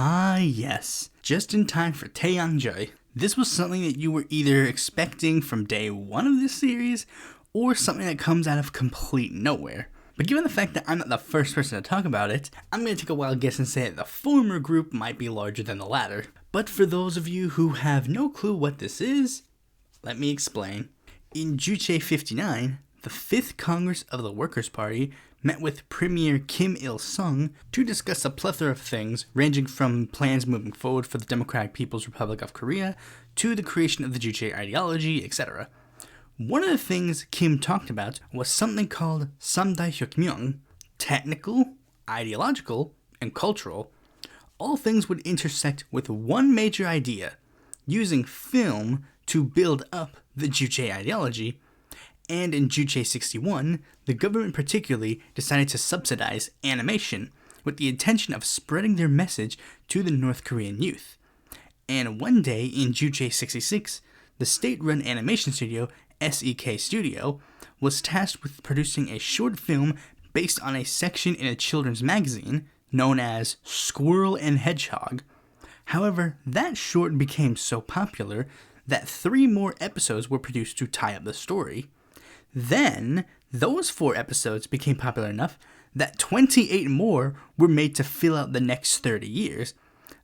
Ah, yes. Just in time for Taeyangjoy. This was something that you were either expecting from day one of this series, or something that comes out of complete nowhere. But given the fact that I'm not the first person to talk about it, I'm going to take a wild guess and say that the former group might be larger than the latter. But for those of you who have no clue what this is, let me explain. In Juche 59, the 5th Congress of the Workers' Party met with Premier Kim Il-sung to discuss a plethora of things, ranging from plans moving forward for the Democratic People's Republic of Korea to the creation of the Juche ideology, etc. One of the things Kim talked about was something called Samdaehyokmyeong, technical, ideological, and cultural. All things would intersect with one major idea, using film to build up the Juche ideology. And in Juche 61, the government particularly decided to subsidize animation with the intention of spreading their message to the North Korean youth. And one day in Juche 66, the state-run animation studio SEK Studio was tasked with producing a short film based on a section in a children's magazine known as Squirrel and Hedgehog. However, that short became so popular that 3 more episodes were produced to tie up the story. Then, those 4 episodes became popular enough that 28 more were made to fill out the next 30 years,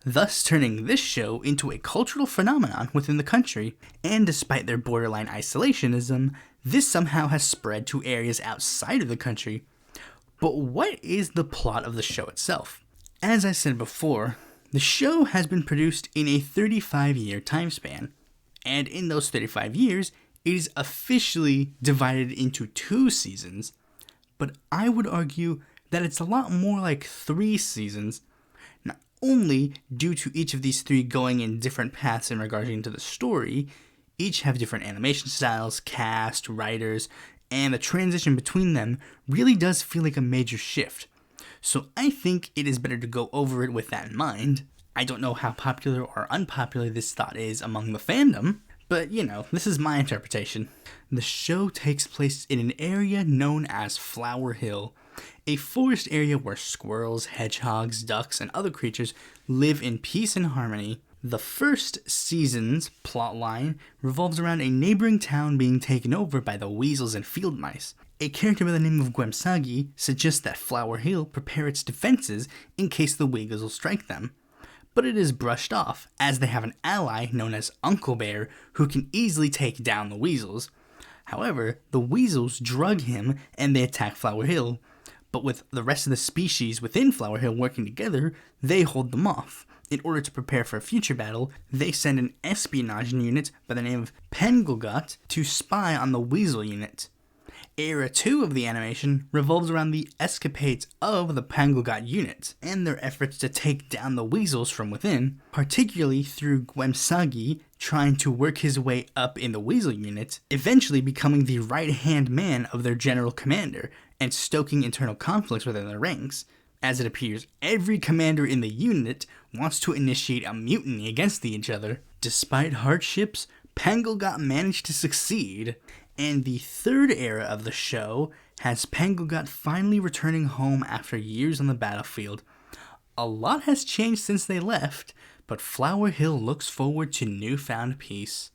thus turning this show into a cultural phenomenon within the country. And despite their borderline isolationism, this somehow has spread to areas outside of the country. But what is the plot of the show itself? As I said before, the show has been produced in a 35-year time span, and in those 35 years, it is officially divided into 2 seasons, but I would argue that it's a lot more like 3 seasons, not only due to each of these 3 going in different paths in regarding to the story. Each have different animation styles, cast, writers, and the transition between them really does feel like a major shift. So I think it is better to go over it with that in mind. I don't know how popular or unpopular this thought is among the fandom, but, this is my interpretation. The show takes place in an area known as Flower Hill, a forest area where squirrels, hedgehogs, ducks, and other creatures live in peace and harmony. The first season's plotline revolves around a neighboring town being taken over by the weasels and field mice. A character by the name of Gwemsagi suggests that Flower Hill prepare its defenses in case the weasels will strike them. But it is brushed off, as they have an ally known as Uncle Bear who can easily take down the weasels. However, the weasels drug him and they attack Flower Hill, but with the rest of the species within Flower Hill working together, they hold them off. In order to prepare for a future battle, they send an espionage unit by the name of Pengugat to spy on the weasel unit. Era 2 of the animation revolves around the escapades of the Pengugat unit and their efforts to take down the weasels from within, particularly through Gwemsagi trying to work his way up in the weasel unit, eventually becoming the right-hand man of their general commander and stoking internal conflicts within their ranks. As it appears, every commander in the unit wants to initiate a mutiny against each other. Despite hardships, Pengugat managed to succeed. And the 3rd era of the show has Pengugat finally returning home after years on the battlefield. A lot has changed since they left, but Flower Hill looks forward to newfound peace.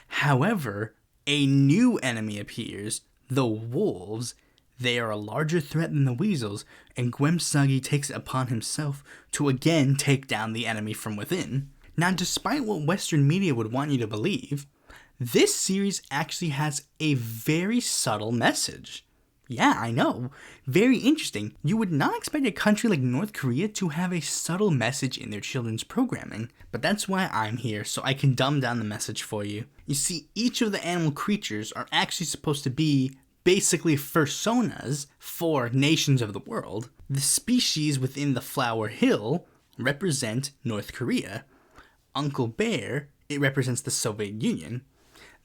However, a new enemy appears, the wolves. They are a larger threat than the weasels, and Gwemsagi takes it upon himself to again take down the enemy from within. Now, despite what Western media would want you to believe, this series actually has a very subtle message. Yeah, I know. Very interesting. You would not expect a country like North Korea to have a subtle message in their children's programming. But that's why I'm here, so I can dumb down the message for you. You see, each of the animal creatures are actually supposed to be basically personas for nations of the world. The species within the Flower Hill represent North Korea. Uncle Bear, it represents the Soviet Union.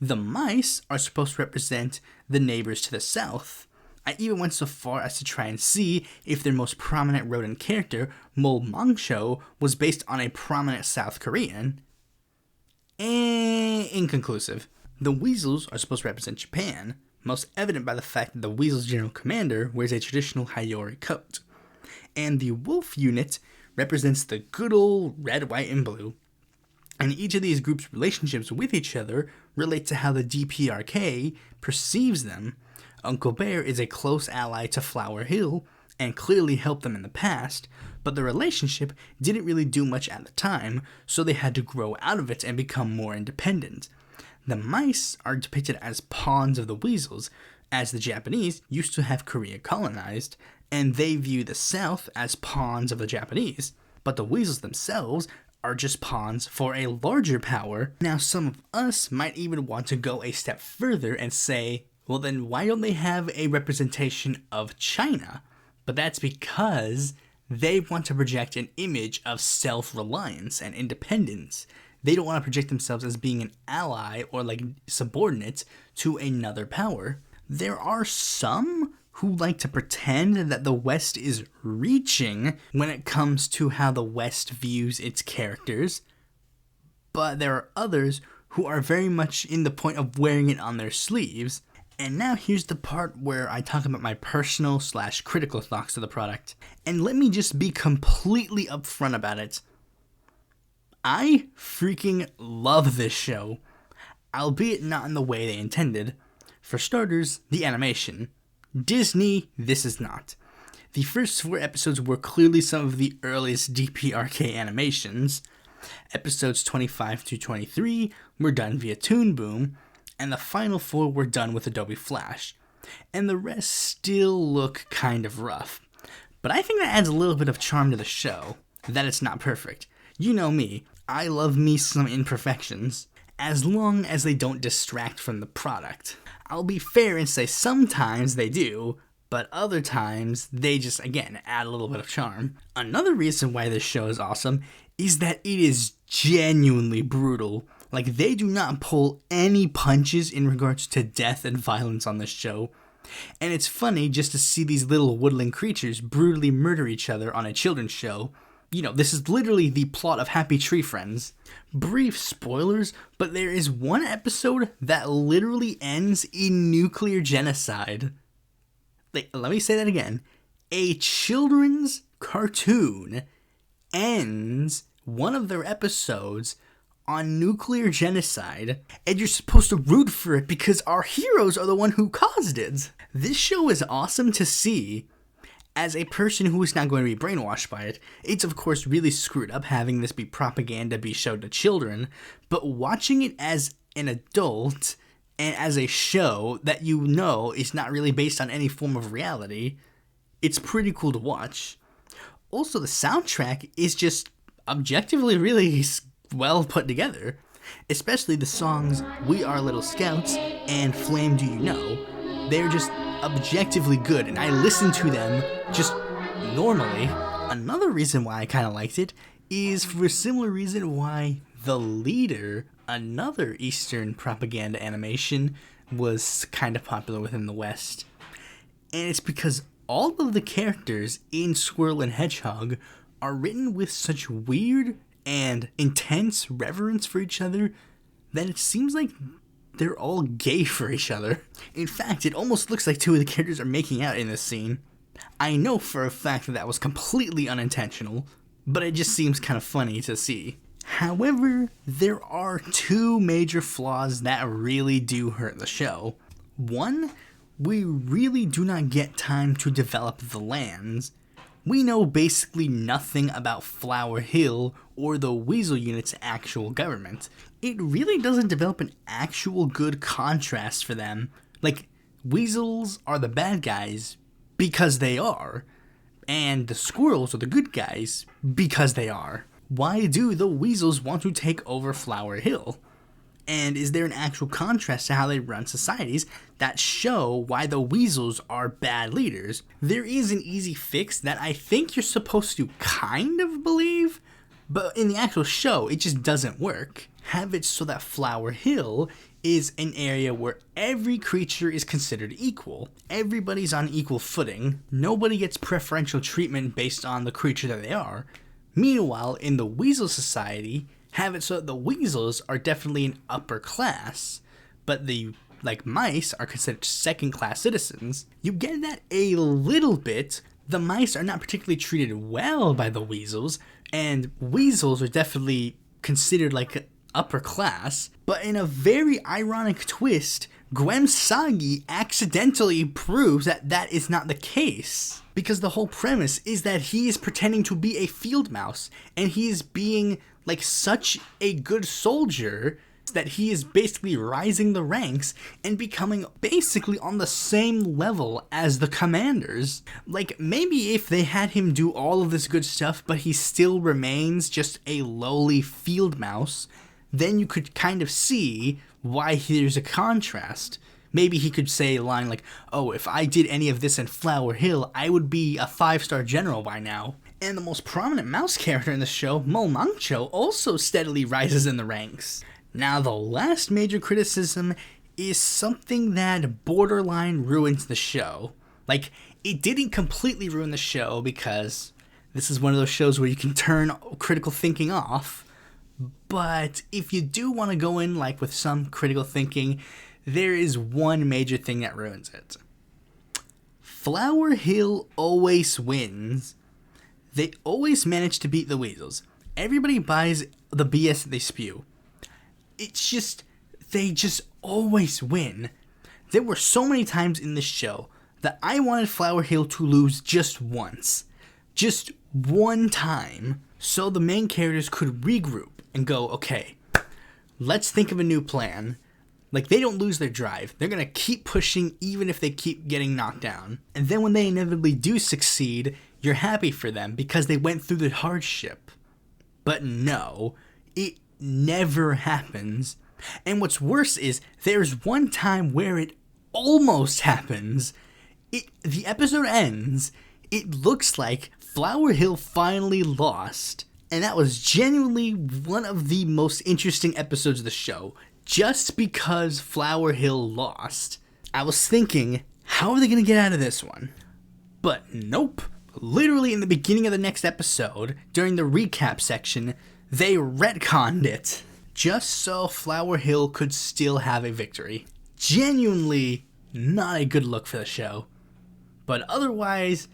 The mice are supposed to represent the neighbors to the south. I even went so far as to try and see if their most prominent rodent character, Mol Mangsho, was based on a prominent South Korean. Inconclusive. The weasels are supposed to represent Japan, most evident by the fact that the weasel's general commander wears a traditional Hayori coat. And the wolf unit represents the good old red, white, and blue. And each of these groups' relationships with each other relate to how the DPRK perceives them. Uncle Bear is a close ally to Flower Hill and clearly helped them in the past, but the relationship didn't really do much at the time, so they had to grow out of it and become more independent. The mice are depicted as pawns of the weasels, as the Japanese used to have Korea colonized, and they view the South as pawns of the Japanese, but the weasels themselves are just pawns for a larger power. Now, some of us might even want to go a step further and say, well then why don't they have a representation of China? But that's because they want to project an image of self-reliance and independence. They don't want to project themselves as being an ally or like subordinate to another power. There are some who like to pretend that the West is reaching when it comes to how the West views its characters, but there are others who are very much in the point of wearing it on their sleeves. And now here's the part where I talk about my personal / critical thoughts of the product. And let me just be completely upfront about it. I freaking love this show, albeit not in the way they intended. For starters, the animation. Disney, this is not. The first 4 episodes were clearly some of the earliest DPRK animations. Episodes 25 to 23 were done via Toon Boom, and the final 4 were done with Adobe Flash. And the rest still look kind of rough. But I think that adds a little bit of charm to the show, that it's not perfect. You know me, I love me some imperfections, as long as they don't distract from the product. I'll be fair and say sometimes they do, but other times they just, again, add a little bit of charm. Another reason why this show is awesome is that it is genuinely brutal. Like, they do not pull any punches in regards to death and violence on this show. And it's funny just to see these little woodland creatures brutally murder each other on a children's show. You know, this is literally the plot of Happy Tree Friends. Brief spoilers, but there is one episode that literally ends in nuclear genocide. Let me say that again. A children's cartoon ends one of their episodes on nuclear genocide, and you're supposed to root for it because our heroes are the one who caused it. This show is awesome to see. As a person who is not going to be brainwashed by it, it's of course really screwed up having this be propaganda be shown to children, but watching it as an adult and as a show that you know is not really based on any form of reality, it's pretty cool to watch. Also, the soundtrack is just objectively really well put together, especially the songs We Are Little Scouts and Flame Do You Know. They're just objectively good, and I listen to them just normally. Another reason why I kind of liked it is for a similar reason why The Leader, another Eastern propaganda animation, was kind of popular within the West. And it's because all of the characters in Squirrel and Hedgehog are written with such weird and intense reverence for each other that it seems like they're all gay for each other. In fact, it almost looks like 2 of the characters are making out in this scene. I know for a fact that that was completely unintentional, but it just seems kind of funny to see. However, there are 2 major flaws that really do hurt the show. One, we really do not get time to develop the lands. We know basically nothing about Flower Hill or the Weasel Unit's actual government. It really doesn't develop an actual good contrast for them. Like, weasels are the bad guys because they are, and the squirrels are the good guys because they are. Why do the weasels want to take over Flower Hill? And is there an actual contrast to how they run societies that show why the weasels are bad leaders? There is an easy fix that I think you're supposed to kind of believe, but in the actual show, it just doesn't work. Have it so that Flower Hill is an area where every creature is considered equal. Everybody's on equal footing. Nobody gets preferential treatment based on the creature that they are. Meanwhile, in the Weasel Society, have it so that the weasels are definitely an upper class, but the mice are considered second-class citizens. You get that a little bit, The mice are not particularly treated well by the weasels, and weasels are definitely considered like upper class, but in a very ironic twist, Gwem Sagi accidentally proves that that is not the case. Because the whole premise is that he is pretending to be a field mouse, and he is being like such a good soldier that he is basically rising the ranks and becoming basically on the same level as the commanders. Like, maybe if they had him do all of this good stuff, but he still remains just a lowly field mouse, then you could kind of see why there's a contrast. Maybe he could say a line like, oh, if I did any of this in Flower Hill, I would be a 5-star general by now. And the most prominent mouse character in the show, Mo Mangcho, also steadily rises in the ranks. Now, the last major criticism is something that borderline ruins the show. Like, it didn't completely ruin the show because this is one of those shows where you can turn critical thinking off. But if you do want to go in like with some critical thinking, there is one major thing that ruins it. Flower Hill always wins. They always manage to beat the weasels. Everybody buys the BS that they spew. It's just, they just always win. There were so many times in this show that I wanted Flower Hill to lose just once. Just one time. So the main characters could regroup and go, okay, let's think of a new plan. Like, they don't lose their drive. They're gonna keep pushing even if they keep getting knocked down. And then when they inevitably do succeed, you're happy for them because they went through the hardship. But no, it never happens. And what's worse is there's one time where it almost happens. The episode ends, it looks like Flower Hill finally lost. And that was genuinely one of the most interesting episodes of the show, just because Flower Hill lost. I was thinking, how are they going to get out of this one? But nope. Literally in the beginning of the next episode, during the recap section, they retconned it, just so Flower Hill could still have a victory. Genuinely not a good look for the show. But otherwise,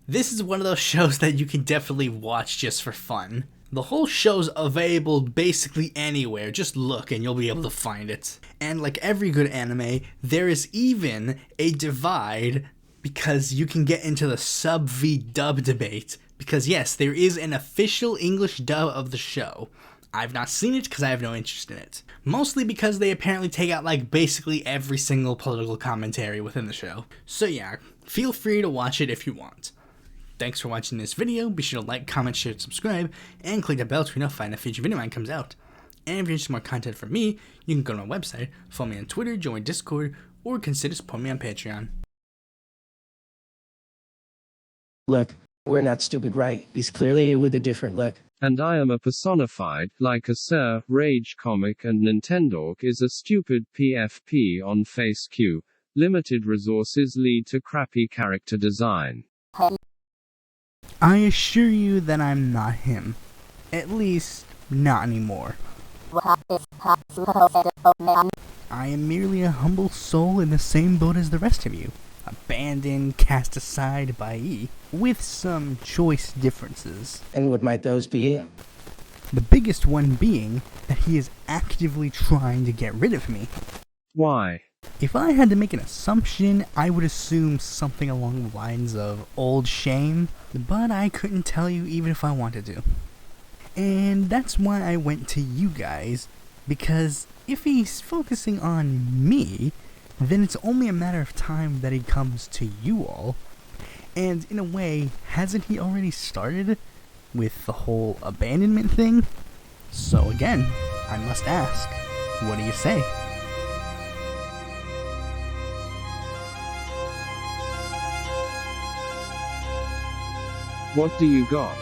this is one of those shows that you can definitely watch just for fun. The whole show's available basically anywhere. Just look and you'll be able to find it. And like every good anime, there is even a divide because you can get into the sub v dub debate. Because yes, there is an official English dub of the show. I've not seen it because I have no interest in it. Mostly because they apparently take out like basically every single political commentary within the show. So yeah, feel free to watch it if you want. Thanks for watching this video. Be sure to like, comment, share, subscribe, and click the bell to be notified when a future video mine comes out. And if you're interested in more content from me, you can go to my website, follow me on Twitter, join Discord, or consider supporting me on Patreon. Look, we're not stupid, right? He's clearly with a different look. And I am a personified, like a Sir, Rage comic, and Nintendork is a stupid PFP on FaceQ. Limited resources lead to crappy character design. I assure you that I'm not him. At least, not anymore. I am merely a humble soul in the same boat as the rest of you. Abandoned, cast aside by E, with some choice differences. And what might those be? The biggest one being that he is actively trying to get rid of me. Why? If I had to make an assumption, I would assume something along the lines of old shame, but I couldn't tell you even if I wanted to. And that's why I went to you guys, because if he's focusing on me, then it's only a matter of time that he comes to you all. And in a way, hasn't he already started with the whole abandonment thing? So again, I must ask, what do you say? What do you got?